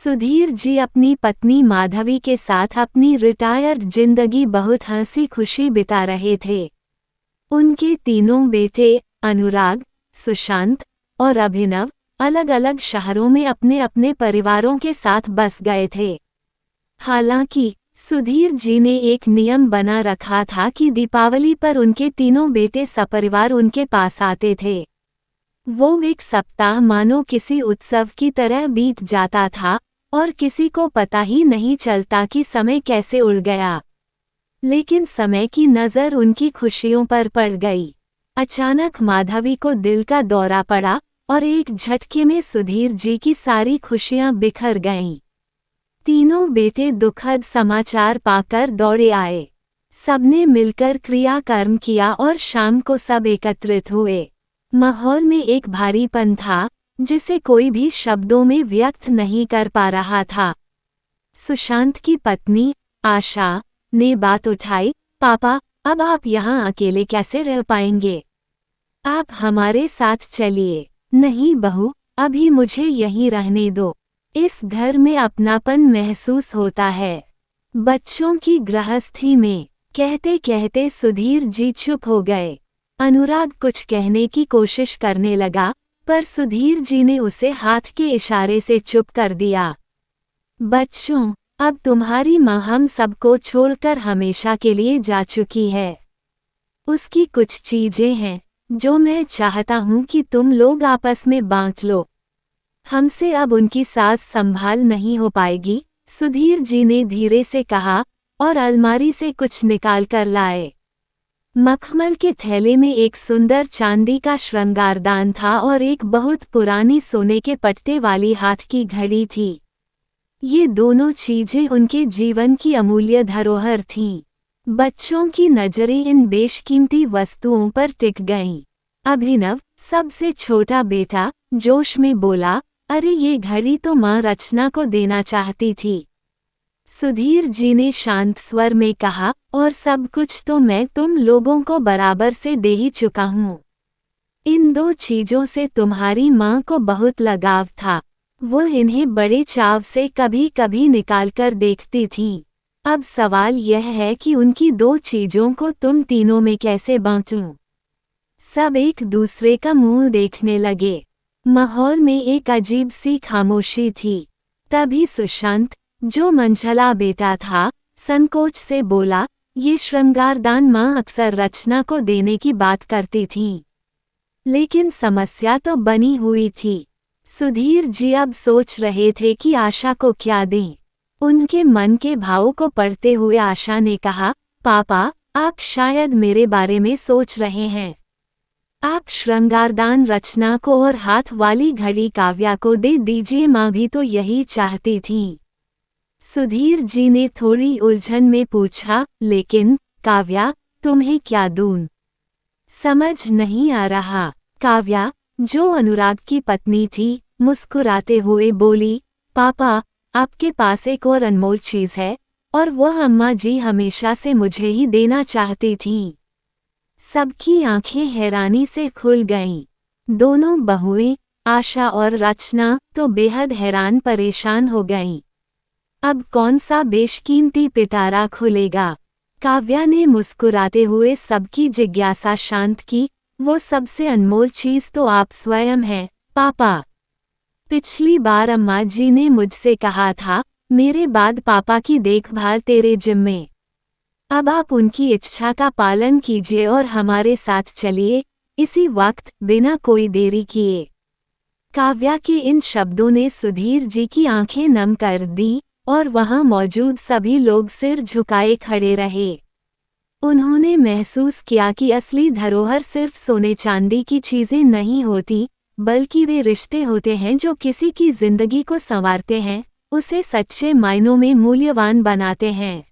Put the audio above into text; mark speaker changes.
Speaker 1: सुधीर जी अपनी पत्नी माधवी के साथ अपनी रिटायर्ड जिंदगी बहुत हंसी खुशी बिता रहे थे। उनके तीनों बेटे अनुराग, सुशांत और अभिनव अलग अलग शहरों में अपने अपने परिवारों के साथ बस गए थे। हालांकि सुधीर जी ने एक नियम बना रखा था कि दीपावली पर उनके तीनों बेटे सपरिवार उनके पास आते थे। वो एक सप्ताह मानो किसी उत्सव की तरह बीत जाता था और किसी को पता ही नहीं चलता कि समय कैसे उड़ गया। लेकिन समय की नज़र उनकी खुशियों पर पड़ गई। अचानक माधवी को दिल का दौरा पड़ा और एक झटके में सुधीर जी की सारी खुशियां बिखर गईं। तीनों बेटे दुखद समाचार पाकर दौड़े आए। सबने मिलकर क्रियाकर्म किया और शाम को सब एकत्रित हुए। माहौल में एक भारीपन था जिसे कोई भी शब्दों में व्यक्त नहीं कर पा रहा था। सुशांत की पत्नी आशा ने बात उठाई, पापा, अब आप यहाँ अकेले कैसे रह पाएंगे? आप हमारे साथ चलिए। नहीं बहू, अभी मुझे यहीं रहने दो। इस घर में अपनापन महसूस होता है। बच्चों की गृहस्थी में, कहते कहते सुधीर जी चुप हो गए। अनुराग कुछ कहने की कोशिश करने लगा, पर सुधीर जी ने उसे हाथ के इशारे से चुप कर दिया। बच्चों, अब तुम्हारी माँ हम सबको छोड़कर हमेशा के लिए जा चुकी है। उसकी कुछ चीजें हैं जो मैं चाहता हूँ कि तुम लोग आपस में बांट लो। हमसे अब उनकी सास संभाल नहीं हो पाएगी, सुधीर जी ने धीरे से कहा और अलमारी से कुछ निकाल कर लाए। मखमल के थैले में एक सुंदर चांदी का श्रृंगारदान था और एक बहुत पुरानी सोने के पट्टे वाली हाथ की घड़ी थी। ये दोनों चीजें उनके जीवन की अमूल्य धरोहर थीं। बच्चों की नजरें इन बेशकीमती वस्तुओं पर टिक गईं। अभिनव, सबसे छोटा बेटा, जोश में बोला, अरे ये घड़ी तो माँ रचना को देना चाहती थी। सुधीर जी ने शांत स्वर में कहा, और सब कुछ तो मैं तुम लोगों को बराबर से दे ही चुका हूँ। इन दो चीजों से तुम्हारी माँ को बहुत लगाव था। वो इन्हें बड़े चाव से कभी कभी निकालकर देखती थीं। अब सवाल यह है कि उनकी दो चीजों को तुम तीनों में कैसे बांटूं? सब एक दूसरे का मुंह देखने लगे। माहौल में एक अजीब सी खामोशी थी। तभी सुशांत, जो मंझला बेटा था, संकोच से बोला, ये श्रृंगारदान माँ अक्सर रचना को देने की बात करती थीं। लेकिन समस्या तो बनी हुई थी। सुधीर जी अब सोच रहे थे कि आशा को क्या दें। उनके मन के भाव को पढ़ते हुए आशा ने कहा, पापा, आप शायद मेरे बारे में सोच रहे हैं। आप श्रृंगारदान रचना को और हाथ वाली घड़ी काव्या को दे दीजिए, माँ भी तो यही चाहती थीं। सुधीर जी ने थोड़ी उलझन में पूछा, लेकिन काव्या, तुम्हें क्या दूं? समझ नहीं आ रहा। काव्या, जो अनुराग की पत्नी थी, मुस्कुराते हुए बोली, पापा, आपके पास एक और अनमोल चीज है और वह अम्मा जी हमेशा से मुझे ही देना चाहती थीं। सबकी आंखें हैरानी से खुल गईं। दोनों बहुएं, आशा और रचना, तो बेहद हैरान परेशान हो गईं। अब कौन सा बेशकीमती पिटारा खुलेगा? काव्या ने मुस्कुराते हुए सबकी जिज्ञासा शांत की, वो सबसे अनमोल चीज तो आप स्वयं हैं, पापा। पिछली बार अम्मा जी ने मुझसे कहा था, मेरे बाद पापा की देखभाल तेरे जिम्मे। अब आप उनकी इच्छा का पालन कीजिए और हमारे साथ चलिए, इसी वक्त, बिना कोई देरी किए। काव्या के इन शब्दों ने सुधीर जी की आंखें नम कर दी और वहां मौजूद सभी लोग सिर झुकाए खड़े रहे। उन्होंने महसूस किया कि असली धरोहर सिर्फ सोने चांदी की चीजें नहीं होती, बल्कि वे रिश्ते होते हैं जो किसी की जिंदगी को संवारते हैं, उसे सच्चे मायनों में मूल्यवान बनाते हैं।